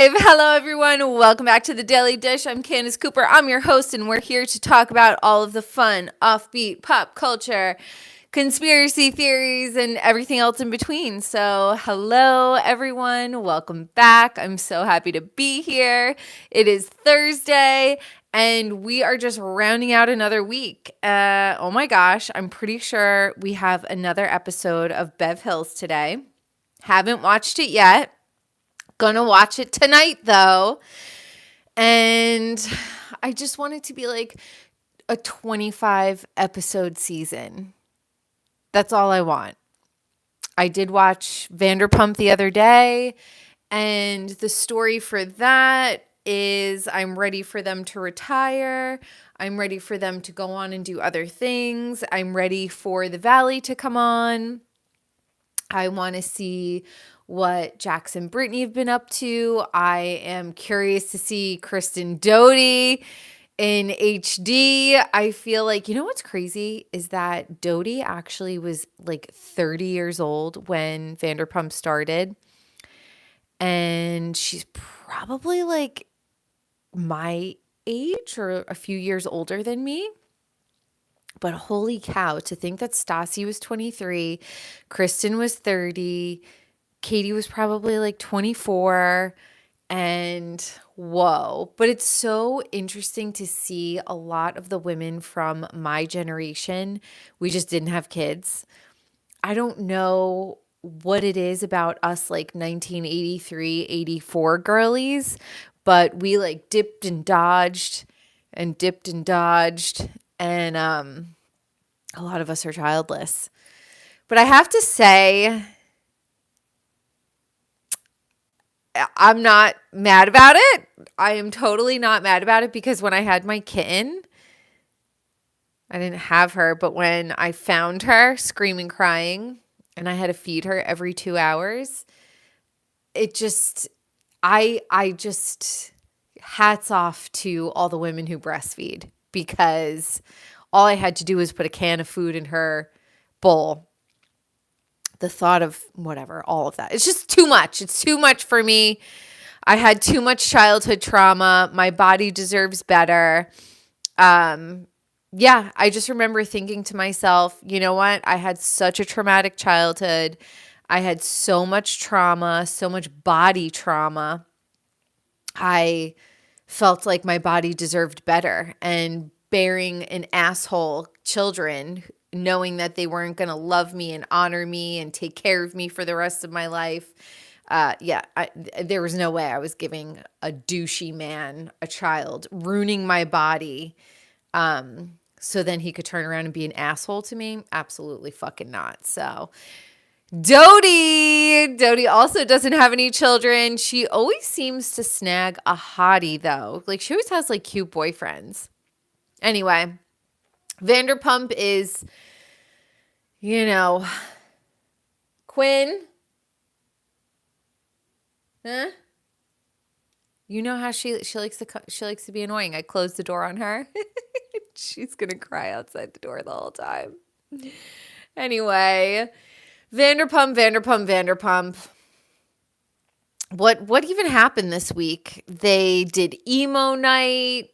Hello, everyone. Welcome back to the Daily Dish. I'm Candice Cooper. I'm your host, and we're here to talk about all of the fun, offbeat pop culture, conspiracy theories, and everything else in between. So, hello, everyone. Welcome back. I'm so happy to be here. It is Thursday, and we are just rounding out another week. Oh my gosh, I'm pretty sure we have another episode of Bev Hills today. Haven't watched it yet. Gonna watch it tonight though. And I just want it to be like a 25 episode season. That's all I want. I did watch Vanderpump the other day, and the story for that is I'm ready for them to retire. I'm ready for them to go on and do other things. I'm ready for the Valley to come on. I want to see what Jax and Brittany have been up to. I am curious to see Kristen Doty in HD. I feel like, you know what's crazy is that Doty actually was like 30 years old when Vanderpump started. And she's probably like my age or a few years older than me. But holy cow, to think that Stassi was 23, Kristen was 30, Katie was probably like 24, and whoa. But it's so interesting to see a lot of the women from my generation. We just didn't have kids. I don't know what it is about us like 1983, 84 girlies, but we like dipped and dodged and dipped and dodged. And a lot of us are childless. But I have to say, I'm not mad about it. I am totally not mad about it because when I had my kitten, I didn't have her, but when I found her screaming, crying, and I had to feed her every 2 hours, it just, I just, hats off to all the women who breastfeed because all I had to do was put a can of food in her bowl. The thought of whatever, all of that. It's just too much. It's too much for me. I had too much childhood trauma. My body deserves better. Yeah, I just remember thinking to myself, you know what? I had such a traumatic childhood. I had so much trauma, so much body trauma. I felt like my body deserved better. And bearing an asshole children, knowing that they weren't going to love me and honor me and take care of me for the rest of my life. There was no way I was giving a douchey man a child, ruining my body, so then he could turn around and be an asshole to me. Absolutely fucking not. So Doty also doesn't have any children. She always seems to snag a hottie though. Like she always has like cute boyfriends. Anyway, Vanderpump is, Quinn. Huh? You know how she likes to be annoying. I closed the door on her. She's gonna cry outside the door the whole time. Anyway, Vanderpump. What even happened this week? They did emo night.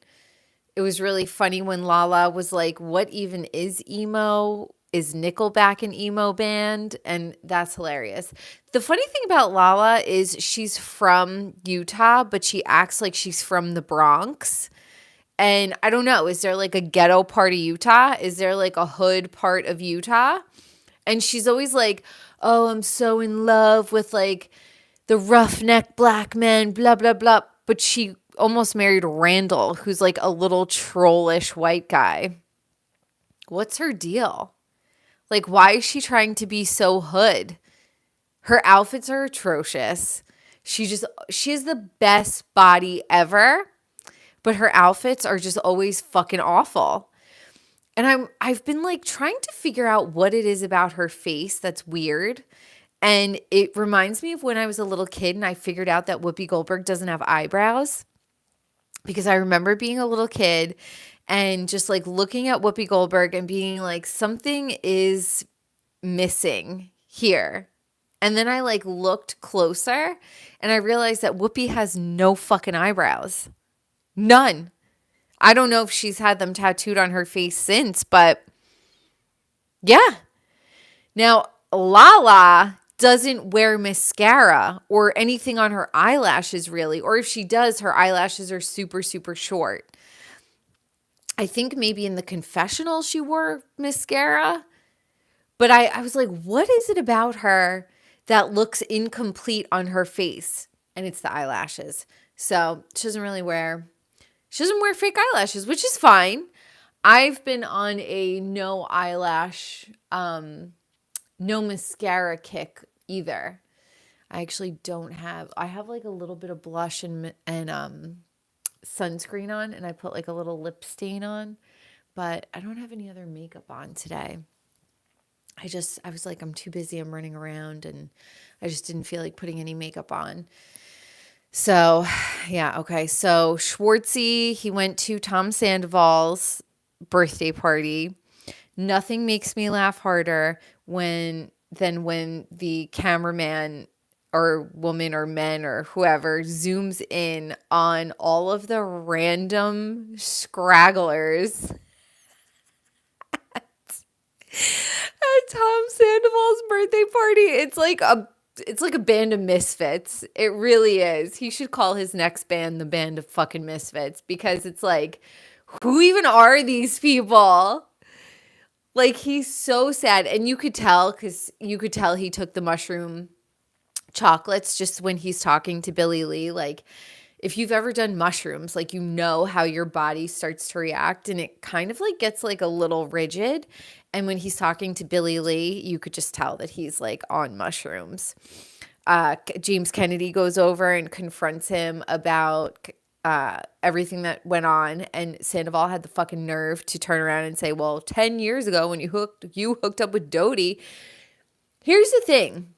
It was really funny when Lala was like, what even is emo? Is Nickelback an emo band? And that's hilarious. The funny thing about Lala is she's from Utah, but she acts like she's from the Bronx. And I don't know, is there like a ghetto part of Utah? Is there like a hood part of Utah? And she's always like, oh, I'm so in love with like the roughneck black men, blah, blah, blah. But she almost married Randall, who's like a little trollish white guy. What's her deal? Like, why is she trying to be so hood? Her outfits are atrocious. She has the best body ever, but her outfits are just always fucking awful. And I've been like trying to figure out what it is about her face that's weird. And it reminds me of when I was a little kid and I figured out that Whoopi Goldberg doesn't have eyebrows. Because I remember being a little kid and just like looking at Whoopi Goldberg and being like, something is missing here. And then I like looked closer and I realized that Whoopi has no fucking eyebrows. None. I don't know if she's had them tattooed on her face since, but yeah. Now, Lala doesn't wear mascara or anything on her eyelashes really. Or if she does, her eyelashes are super, super short. I think maybe in the confessional she wore mascara. But I was like, what is it about her that looks incomplete on her face? And it's the eyelashes. So she doesn't wear fake eyelashes, which is fine. I've been on a no eyelash, no mascara kick either. I actually I have like a little bit of blush and sunscreen on, and I put like a little lip stain on, but I don't have any other makeup on today. I was like, I'm too busy. I'm running around and I just didn't feel like putting any makeup on. So, yeah. Okay. So Schwartzy, he went to Tom Sandoval's birthday party. Nothing makes me laugh harder than when the cameraman or woman or men or whoever zooms in on all of the random scragglers at Tom Sandoval's birthday party. It's like a band of misfits. It really is. He should call his next band the Band of Fucking Misfits, because it's like, who even are these people? Like, he's so sad. And you could tell he took the mushroom chocolates just when he's talking to Billy Lee. Like, if you've ever done mushrooms, like, you know how your body starts to react and it kind of like gets like a little rigid. And when he's talking to Billy Lee, you could just tell that he's like on mushrooms. James Kennedy goes over and confronts him about everything that went on, and Sandoval had the fucking nerve to turn around and say, well, 10 years ago when you hooked up with Dodie. Here's the thing.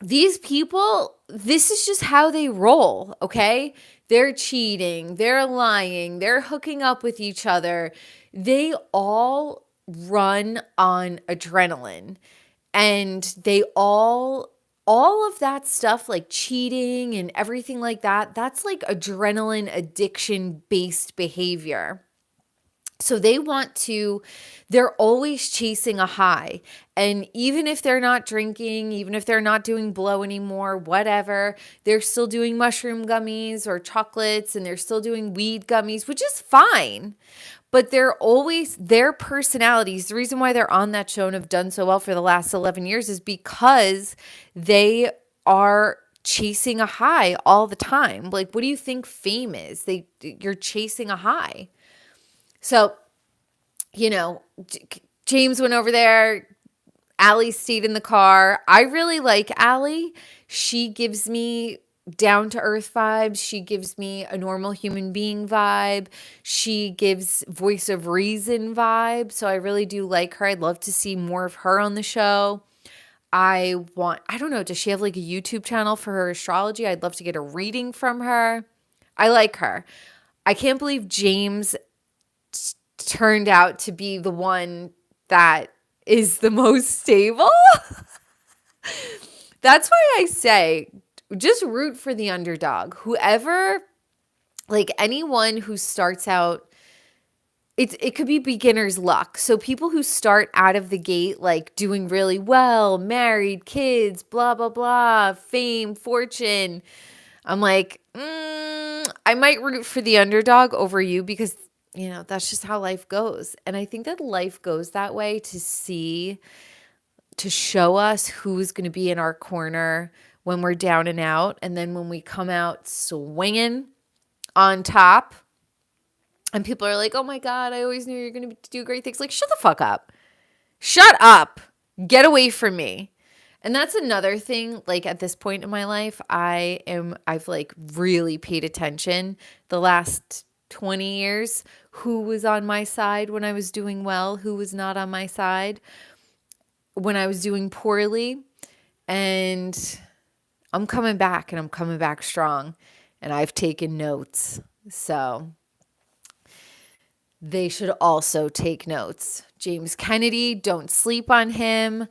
These people, this is just how they roll, okay? They're cheating, they're lying, they're hooking up with each other. They all run on adrenaline, and they all of that stuff, like cheating and everything like that, that's like adrenaline addiction based behavior. So they're always chasing a high. And even if they're not drinking, even if they're not doing blow anymore, whatever, they're still doing mushroom gummies or chocolates, and they're still doing weed gummies, which is fine. But their personalities, the reason why they're on that show and have done so well for the last 11 years is because they are chasing a high all the time. Like, what do you think fame is? You're chasing a high. So, James went over there. Allie stayed in the car. I really like Allie. She gives me down-to-earth vibes. She gives me a normal human being vibe. She gives voice of reason vibe. So I really do like her. I'd love to see more of her on the show. I don't know, does she have like a YouTube channel for her astrology? I'd love to get a reading from her. I like her. I can't believe James turned out to be the one that is the most stable. That's why I say, just root for the underdog. Whoever, like anyone who starts out, it could be beginner's luck. So people who start out of the gate like doing really well, married, kids, blah, blah, blah, fame, fortune. I'm like, I might root for the underdog over you, because that's just how life goes. And I think that life goes that way to show us who's going to be in our corner when we're down and out. And then when we come out swinging on top and people are like, oh my God, I always knew you're going to do great things. Like, shut the fuck up. Shut up. Get away from me. And that's another thing, like at this point in my life, I've like really paid attention the last 20 years, who was on my side when I was doing well, who was not on my side when I was doing poorly. And I'm coming back, and I'm coming back strong, and I've taken notes. So they should also take notes. James Kennedy, don't sleep on him.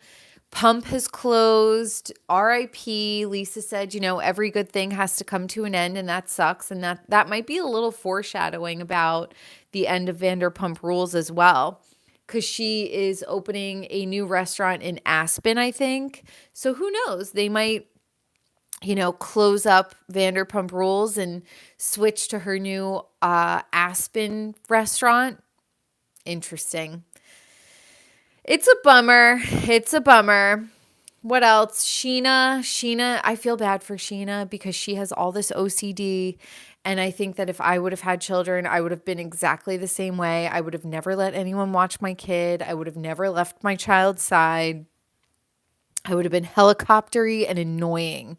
Pump has closed. RIP. Lisa said, every good thing has to come to an end, and that sucks. And that might be a little foreshadowing about the end of Vanderpump Rules as well, because she is opening a new restaurant in Aspen, I think. So who knows? They might, close up Vanderpump Rules and switch to her new Aspen restaurant. Interesting. It's a bummer. It's a bummer. What else? Sheena, I feel bad for Sheena because she has all this OCD. And I think that if I would have had children, I would have been exactly the same way. I would have never let anyone watch my kid. I would have never left my child's side. I would have been helicoptery and annoying.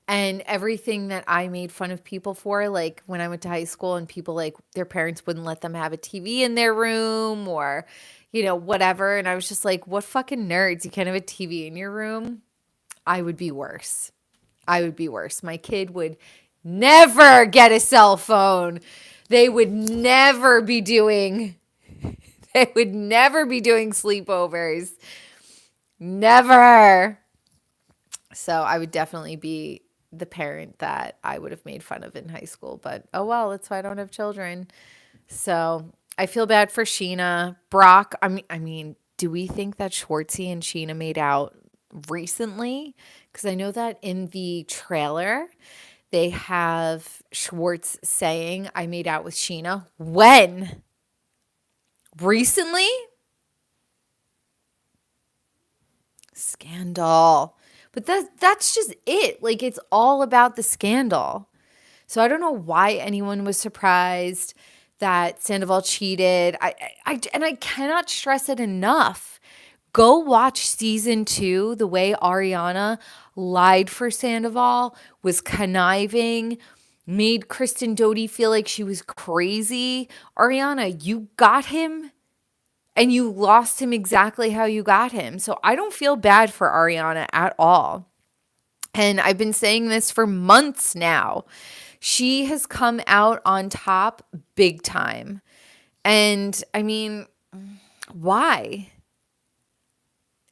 And everything that I made fun of people for, like when I went to high school and people like their parents wouldn't let them have a TV in their room or, whatever. And I was just like, what fucking nerds? You can't have a TV in your room? I would be worse. I would be worse. My kid would never get a cell phone. They would never be doing sleepovers. Never. So I would definitely be the parent that I would have made fun of in high school, but oh well, that's why I don't have children. So I feel bad for Sheena. Brock, I mean, do we think that Schwartzy and Sheena made out recently? Because I know that in the trailer, they have Schwartz saying, I made out with Sheena. When? Recently? Scandal. But that's just it. Like, it's all about the scandal. So I don't know why anyone was surprised that Sandoval cheated. And I cannot stress it enough. Go watch season 2, the way Ariana lied for Sandoval, was conniving, made Kristen Doty feel like she was crazy. Ariana, you got him. And you lost him exactly how you got him. So I don't feel bad for Ariana at all. And I've been saying this for months now. She has come out on top big time. And I mean, why?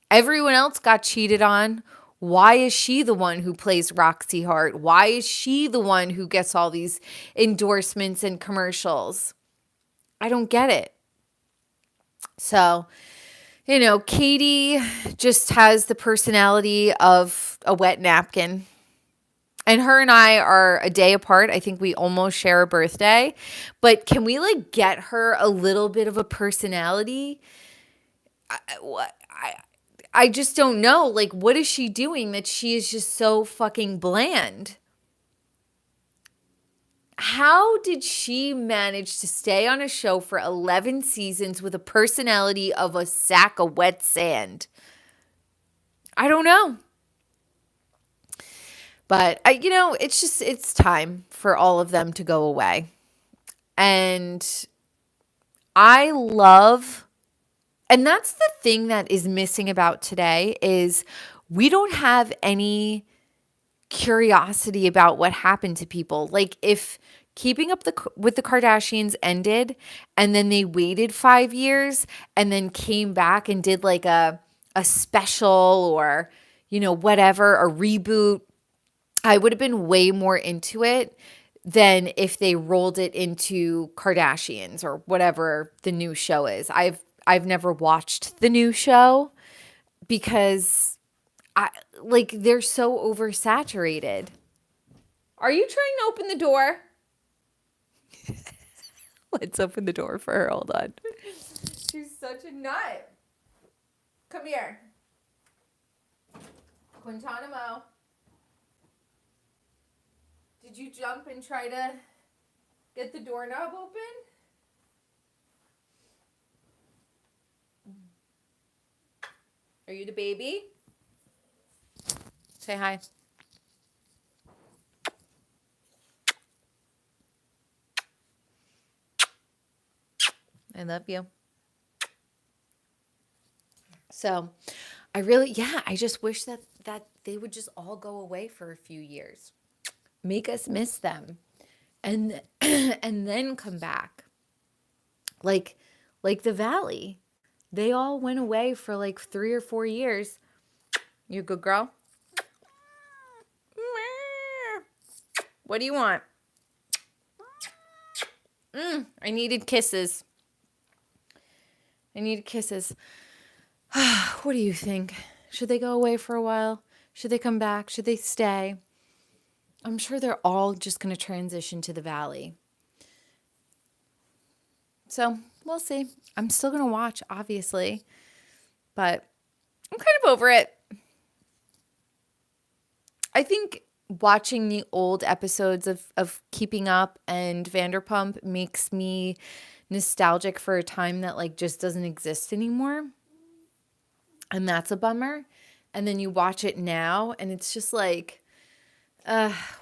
Everyone else got cheated on. Why is she the one who plays Roxy Hart? Why is she the one who gets all these endorsements and commercials? I don't get it. So, Katie just has the personality of a wet napkin. And her and I are a day apart. I think we almost share a birthday. But can we get her a little bit of a personality? I just don't know. What is she doing that she is just so fucking bland? How did she manage to stay on a show for 11 seasons with a personality of a sack of wet sand? I don't know. But, it's time for all of them to go away. And and that's the thing that is missing about today is we don't have any curiosity about what happened to people. If Keeping Up with the Kardashians ended and then they waited 5 years and then came back and did a special or whatever, a reboot, I would have been way more into it than if they rolled it into Kardashians or whatever the new show is. I've never watched the new show because they're so oversaturated. Are you trying to open the door? Let's open the door for her. Hold on. She's such a nut. Come here. Guantanamo. Did you jump and try to get the doorknob open? Are you the baby? Say hi. I love you. So I just wish that they would just all go away for a few years. Make us miss them. And then come back. Like the Valley. They all went away for 3 or 4 years You a good girl? What do you want? I needed kisses. What do you think? Should they go away for a while? Should they come back? Should they stay? I'm sure they're all just going to transition to the valley. So we'll see. I'm still going to watch, obviously, but I'm kind of over it. I think watching the old episodes of Keeping Up and Vanderpump makes me nostalgic for a time that like just doesn't exist anymore. And that's a bummer. And then you watch it now and it's just like,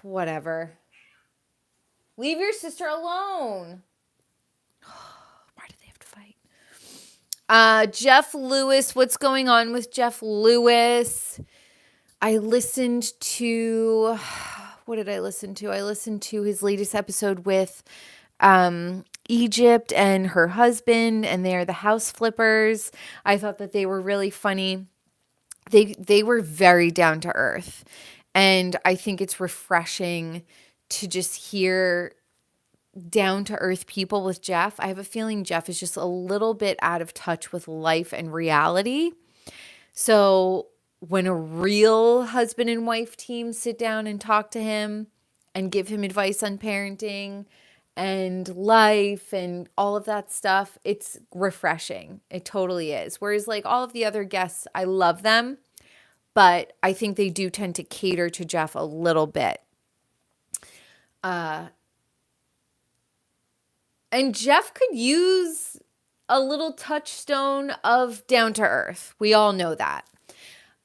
whatever. Leave your sister alone. Why do they have to fight? Jeff Lewis. What's going on with Jeff Lewis? I listened to, what did I listen to? I listened to his latest episode with Egypt and her husband, and they're the house flippers. I thought that they were really funny. They were very down to earth. And I think it's refreshing to just hear down to earth people with Jeff. I have a feeling Jeff is just a little bit out of touch with life and reality. So when a real husband and wife team sit down and talk to him and give him advice on parenting and life and all of that stuff, it's refreshing. It totally is. Whereas like all of the other guests, I love them, but I think they do tend to cater to Jeff a little bit. And Jeff could use a little touchstone of down to earth. We all know that.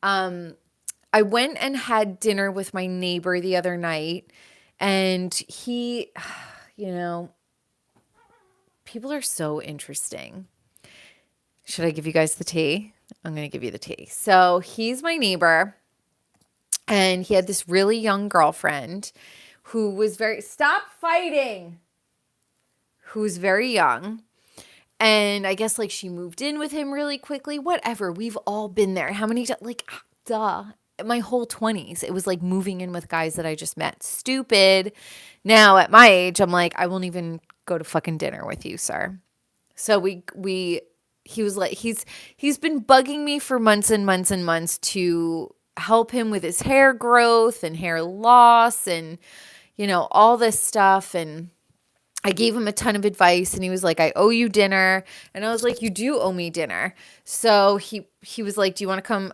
I went and had dinner with my neighbor the other night, and he, people are so interesting. Should I give you guys the tea? I'm going to give you the tea. So he's my neighbor, and he had this really young girlfriend who was stop fighting, who's very young. And I guess like she moved in with him really quickly. Whatever. We've all been there. How many times? Like, duh. My whole 20s, it was like moving in with guys that I just met. Stupid. Now at my age, I'm like, I won't even go to fucking dinner with you, sir. So he was like, he's been bugging me for months and months and months to help him with his hair growth and hair loss and, all this stuff. And I gave him a ton of advice and he was like, I owe you dinner. And I was like, you do owe me dinner. So he was like, do you want to come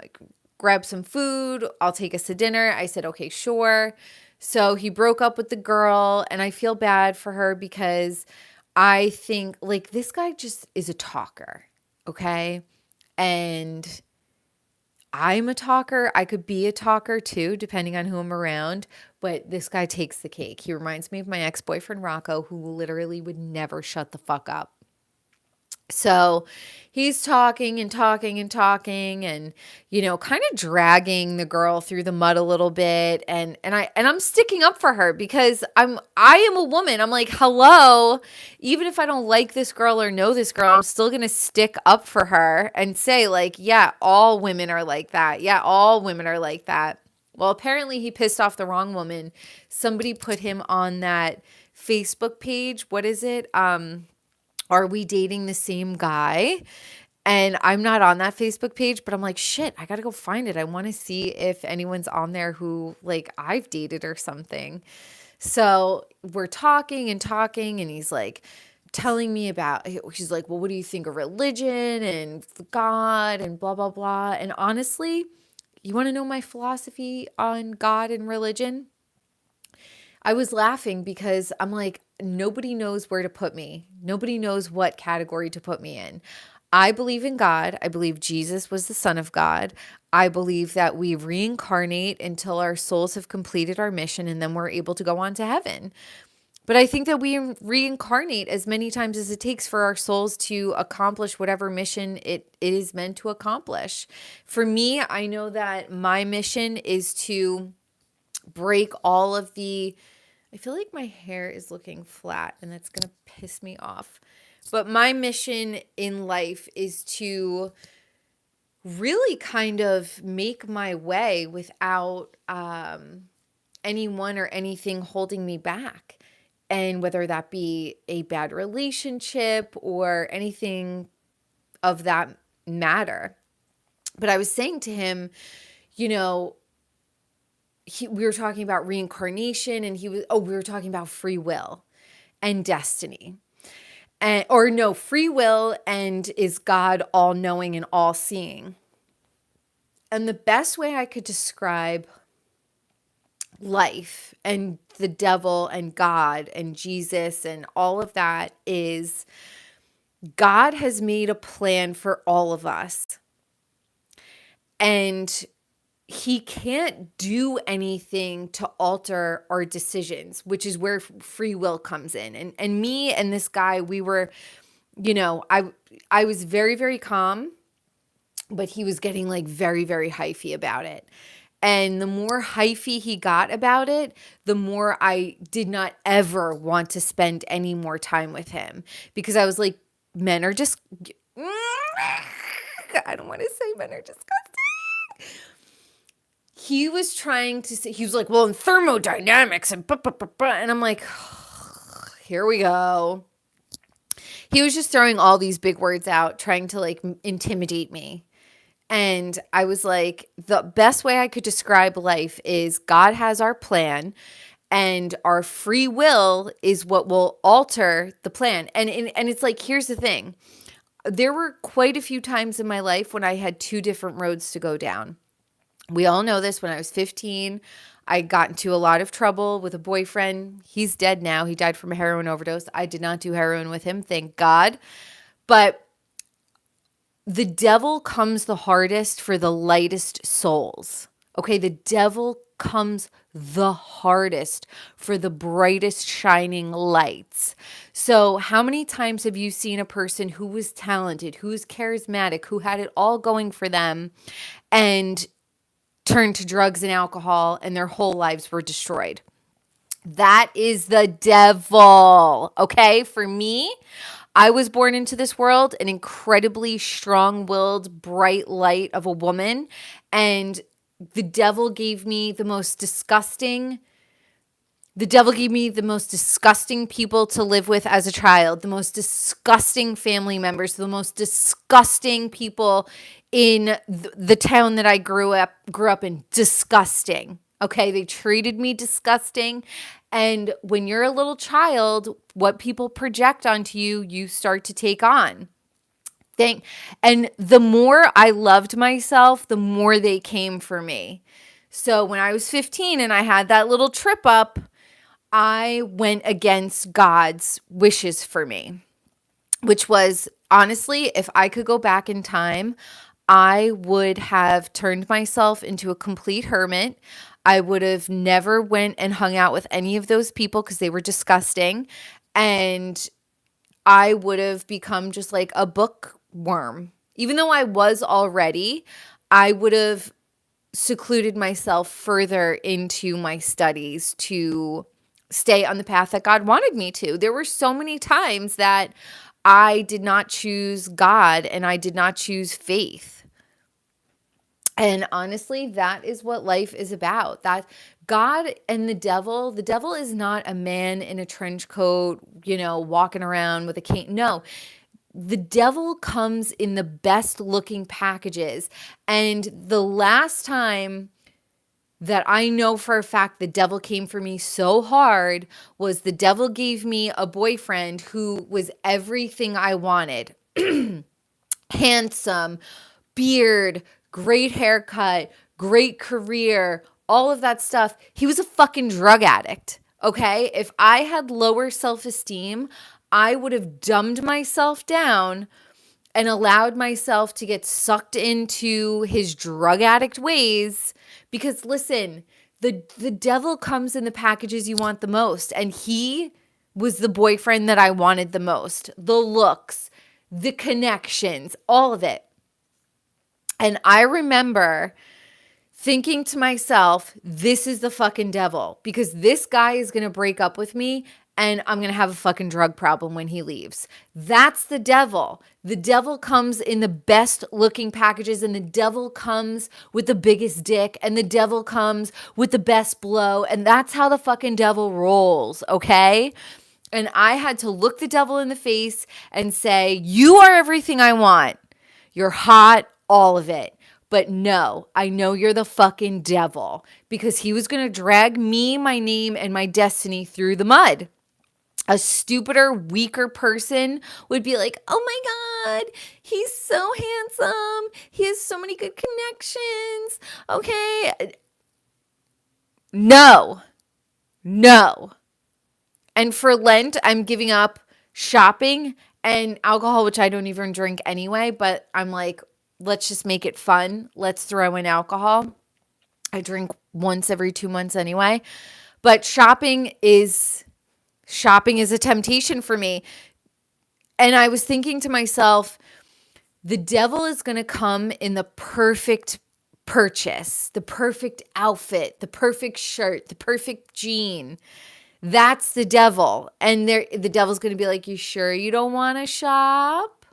grab some food? I'll take us to dinner. I said, okay, sure. So he broke up with the girl and I feel bad for her because I think like this guy just is a talker. Okay. And I'm a talker. I could be a talker too, depending on who I'm around. But this guy takes the cake. He reminds me of my ex-boyfriend, Rocco, who literally would never shut the fuck up. So he's talking and talking and talking and, kind of dragging the girl through the mud a little bit. And I'm sticking up for her because I am a woman. I'm like, hello, even if I don't like this girl or know this girl, I'm still going to stick up for her and say like, yeah, all women are like that. Yeah, all women are like that. Well, apparently he pissed off the wrong woman. Somebody put him on that Facebook page. What is it? Are we dating the same guy? And I'm not on that Facebook page, but I'm like, shit, I got to go find it. I want to see if anyone's on there who like I've dated or something. So we're talking and talking and he's like telling me about, she's like, well, what do you think of religion and God and blah, blah, blah. And honestly, you want to know my philosophy on God and religion? I was laughing because I'm like, nobody knows where to put me. Nobody knows what category to put me in. I believe in God. I believe Jesus was the Son of God. I believe that we reincarnate until our souls have completed our mission and then we're able to go on to heaven. But I think that we reincarnate as many times as it takes for our souls to accomplish whatever mission it is meant to accomplish. For me, I know that my mission is to break all of the, I feel like my hair is looking flat and that's going to piss me off. But my mission in life is to really kind of make my way without anyone or anything holding me back. And whether that be a bad relationship or anything of that matter. But I was saying to him, you know, we were talking about reincarnation, and we were talking about free will and destiny. Free will and is God all knowing and all seeing. And the best way I could describe life and the devil and God and Jesus and all of that is God has made a plan for all of us. And he can't do anything to alter our decisions, which is where free will comes in. And me and this guy, we were, I was very, very calm, but he was getting like very, very hyphy about it. And the more hyphy he got about it, the more I did not ever want to spend any more time with him, because I was like, men are just, I don't want to say men are disgusting. He was trying to say, he was like, well, in thermodynamics and blah, blah, blah, blah. And I'm like, here we go. He was just throwing all these big words out, trying to like intimidate me. And I was like, the best way I could describe life is God has our plan, and our free will is what will alter the plan. And it's like, here's the thing. There were quite a few times in my life when I had two different roads to go down. We all know this. When I was 15, I got into a lot of trouble with a boyfriend. He's dead now. He died from a heroin overdose. I did not do heroin with him, thank God. But the devil comes the hardest for the lightest souls. Okay, the devil comes the hardest for the brightest shining lights. So how many times have you seen a person who was talented, who was charismatic, who had it all going for them, and turned to drugs and alcohol, and their whole lives were destroyed? That is the devil. Okay, for me, I was born into this world an incredibly strong-willed, bright light of a woman, and the devil gave me the most disgusting people to live with as a child, the most disgusting family members, the most disgusting people in the town that I grew up in. Disgusting. Okay, they treated me disgusting. And when you're a little child, what people project onto you, you start to take on. And the more I loved myself, the more they came for me. So when I was 15 and I had that little trip up, I went against God's wishes for me, which was, honestly, if I could go back in time, I would have turned myself into a complete hermit. I would have never went and hung out with any of those people because they were disgusting. And I would have become just like a bookworm. Even though I was already, I would have secluded myself further into my studies to stay on the path that God wanted me to. There were so many times that I did not choose God and I did not choose faith. And honestly, that is what life is about. That God and the devil is not a man in a trench coat, walking around with a cane. No, the devil comes in the best looking packages. And the last time that I know for a fact the devil came for me so hard was the devil gave me a boyfriend who was everything I wanted. Handsome, beard, great haircut, great career, all of that stuff. He was a fucking drug addict, okay? If I had lower self-esteem, I would have dumbed myself down and allowed myself to get sucked into his drug addict ways. Because listen, the devil comes in the packages you want the most. And he was the boyfriend that I wanted the most. The looks, the connections, all of it. And I remember thinking to myself, this is the fucking devil, because this guy is going to break up with me and I'm going to have a fucking drug problem when he leaves. That's the devil. The devil comes in the best looking packages, and the devil comes with the biggest dick, and the devil comes with the best blow. And that's how the fucking devil rolls, okay? And I had to look the devil in the face and say, you are everything I want. You're hot, all of it. But no, I know you're the fucking devil, because he was going to drag me, my name, and my destiny through the mud. A stupider, weaker person would be like, oh my God, he's so handsome. He has so many good connections. Okay. No. And for Lent, I'm giving up shopping and alcohol, which I don't even drink anyway. But I'm like, let's just make it fun. Let's throw in alcohol. I drink once every 2 months anyway. But shopping is a temptation for me. And I was thinking to myself, the devil is going to come in the perfect purchase, the perfect outfit, the perfect shirt, the perfect jean. That's the devil. And the devil's going to be like, you sure you don't want to shop?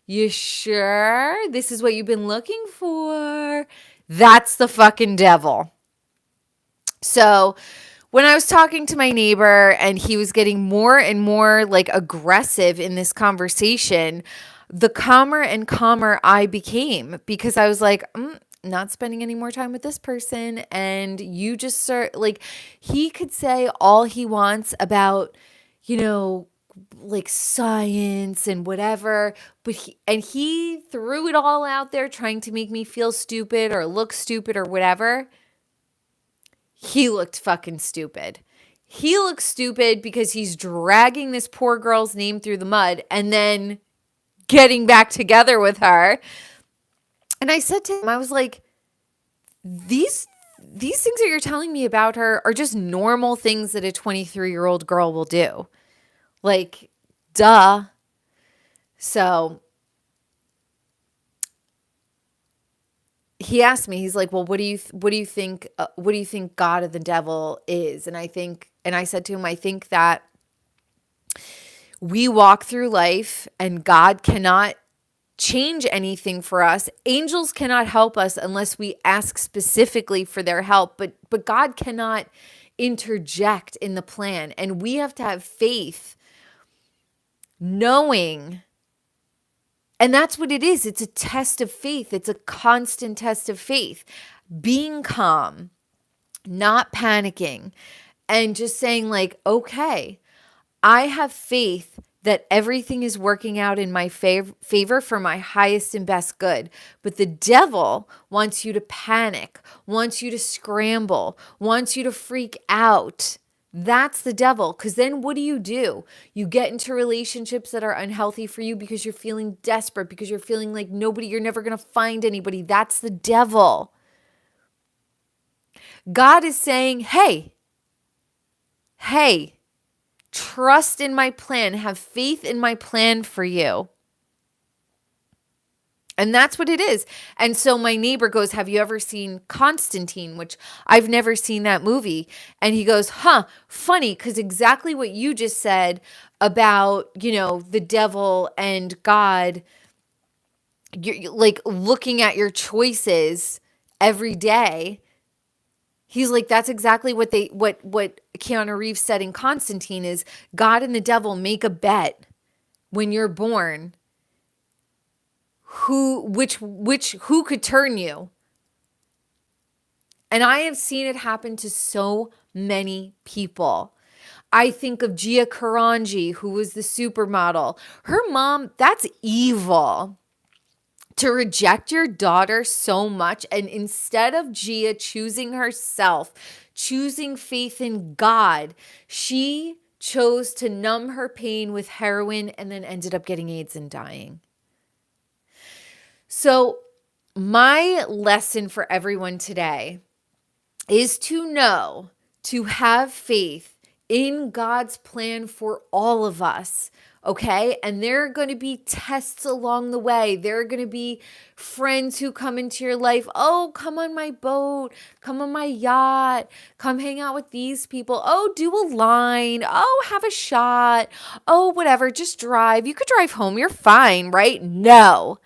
You sure this is what you've been looking for? That's the fucking devil. So when I was talking to my neighbor and he was getting more and more like aggressive in this conversation, the calmer and calmer I became, because I was like, not spending any more time with this person. And you just start, like, he could say all he wants about, like science and whatever, but he threw it all out there trying to make me feel stupid or look stupid or whatever. He looked fucking stupid. He looked stupid because he's dragging this poor girl's name through the mud and then getting back together with her. And I said to him, I was like, these things that you're telling me about her are just normal things that a 23-year-old girl will do. Like, duh. So he asked me, he's like, well, what do you think God or the devil is? And I said to him, I think that we walk through life and God cannot change anything for us. Angels cannot help us unless we ask specifically for their help, but God cannot interject in the plan. And we have to have faith, knowing. And that's what it is. It's a test of faith. It's a constant test of faith. Being calm, not panicking, and just saying like, okay, I have faith that everything is working out in my favor for my highest and best good. But the devil wants you to panic, wants you to scramble, wants you to freak out. That's the devil. Because then what do? You get into relationships that are unhealthy for you because you're feeling desperate, because you're feeling like you're never going to find anybody. That's the devil. God is saying, hey, trust in my plan. Have faith in my plan for you. And that's what it is. And so my neighbor goes, have you ever seen Constantine? Which I've never seen that movie. And he goes, funny, because exactly what you just said about, the devil and God, you're like looking at your choices every day. He's like, that's exactly what Keanu Reeves said in Constantine is God and the devil make a bet when you're born. Who could turn you? And I have seen it happen to so many people. I think of Gia Karanji, who was the supermodel. Her mom, that's evil. To reject your daughter so much, and instead of Gia choosing herself, choosing faith in God, she chose to numb her pain with heroin and then ended up getting AIDS and dying. So my lesson for everyone today is to know, to have faith in God's plan for all of us. Okay. And there are going to be tests along the way. There are going to be friends who come into your life. Oh, come on my boat. Come on my yacht. Come hang out with these people. Oh, do a line. Oh, have a shot. Oh, whatever. Just drive. You could drive home. You're fine, right? No.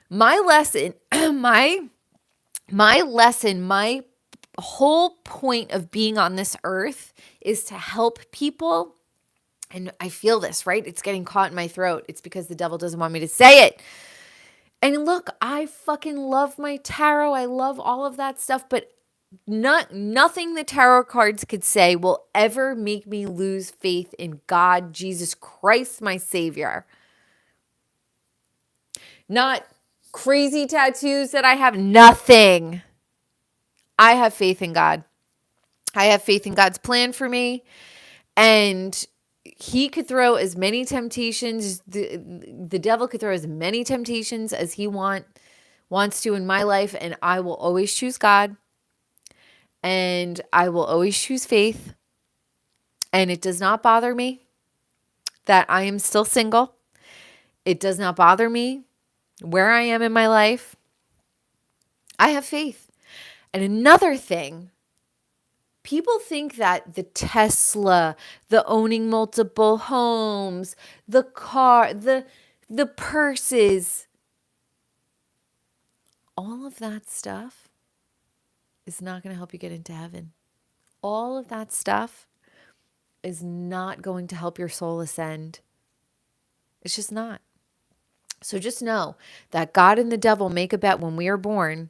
My lesson, my whole point of being on this earth is to help people. And I feel this, right? It's getting caught in my throat. It's because the devil doesn't want me to say it. And look, I fucking love my tarot. I love all of that stuff, but nothing the tarot cards could say will ever make me lose faith in God, Jesus Christ, my Savior. Not crazy tattoos that I have, nothing. I have faith in God. I have faith in God's plan for me. And he could throw as many temptations, the devil could throw as many temptations as he wants to in my life, and I will always choose God, and I will always choose faith. And it does not bother me that I am still single. It does not bother me where I am in my life. I have faith. And another thing, people think that the Tesla, the owning multiple homes, the car, the purses, all of that stuff is not going to help you get into heaven. All of that stuff is not going to help your soul ascend. It's just not. So just know that God and the devil make a bet when we are born,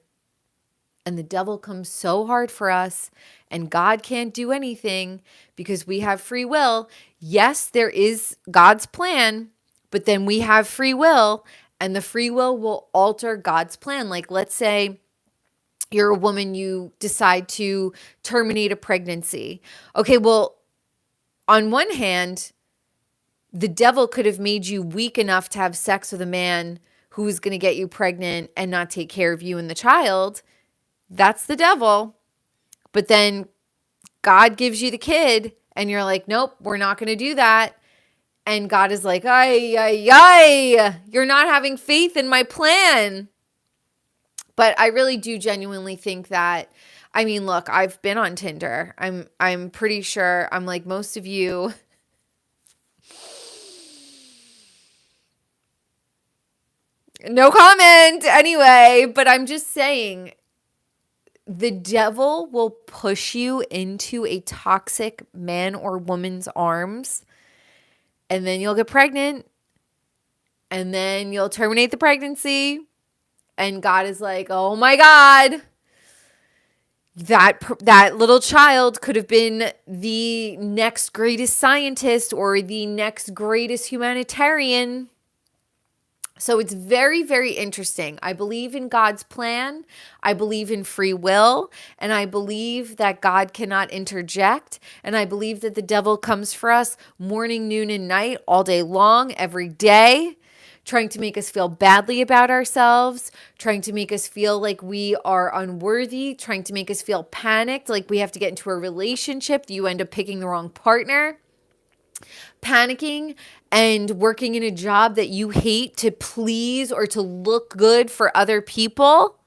and the devil comes so hard for us, and God can't do anything because we have free will. Yes, there is God's plan, but then we have free will, and the free will alter God's plan. Like, let's say you're a woman, you decide to terminate a pregnancy. Okay, well, on one hand, the devil could have made you weak enough to have sex with a man who's going to get you pregnant and not take care of you and the child. That's the devil. But then God gives you the kid and you're like, nope, we're not going to do that. And God is like, you're not having faith in my plan. But I really do genuinely think that, I mean, look, I've been on Tinder. I'm pretty sure I'm like most of you. No comment anyway, but I'm just saying, the devil will push you into a toxic man or woman's arms, and then you'll get pregnant, and then you'll terminate the pregnancy, and God is like, oh my God, that little child could have been the next greatest scientist or the next greatest humanitarian. So it's very, very interesting. I believe in God's plan. I believe in free will. And I believe that God cannot interject. And I believe that the devil comes for us morning, noon, and night, all day long, every day, trying to make us feel badly about ourselves, trying to make us feel like we are unworthy, trying to make us feel panicked, like we have to get into a relationship. You end up picking the wrong partner. Panicking and working in a job that you hate to please or to look good for other people.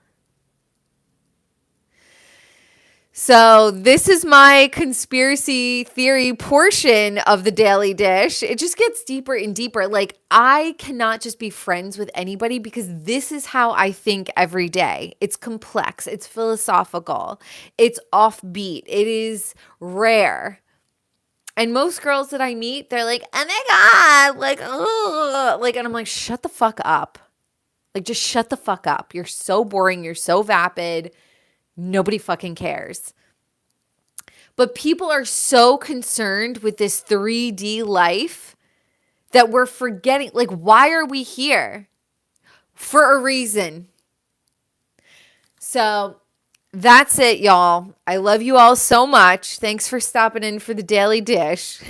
So this is my conspiracy theory portion of the Daily Dish. It just gets deeper and deeper. Like, I cannot just be friends with anybody because this is how I think every day. It's complex. It's philosophical. It's offbeat. It is rare. And most girls that I meet, they're like, oh my God, like, ugh. Like, and I'm like, shut the fuck up. Like, just shut the fuck up. You're so boring. You're so vapid. Nobody fucking cares. But people are so concerned with this 3D life that we're forgetting, like, why are we here? For a reason. So that's it, y'all. I love you all so much. Thanks for stopping in for the Daily Dish.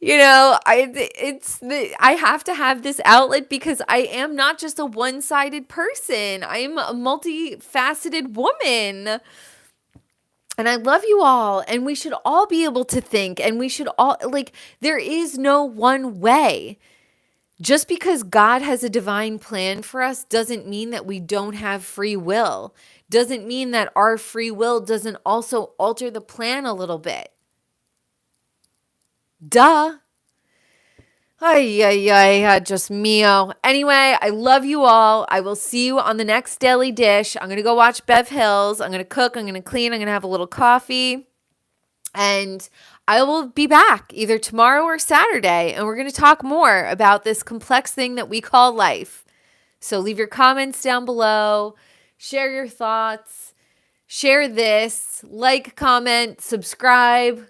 You know, I have to have this outlet because I am not just a one-sided person. I am a multifaceted woman. And I love you all. And we should all be able to think. And we should all, like, there is no one way. Just because God has a divine plan for us doesn't mean that we don't have free will. Doesn't mean that our free will doesn't also alter the plan a little bit. Duh. Ay, just mio. Anyway, I love you all. I will see you on the next Daily Dish. I'm going to go watch Bev Hills. I'm going to cook. I'm going to clean. I'm going to have a little coffee. And I will be back either tomorrow or Saturday. And we're going to talk more about this complex thing that we call life. So leave your comments down below. Share your thoughts. Share this. Like, comment, subscribe.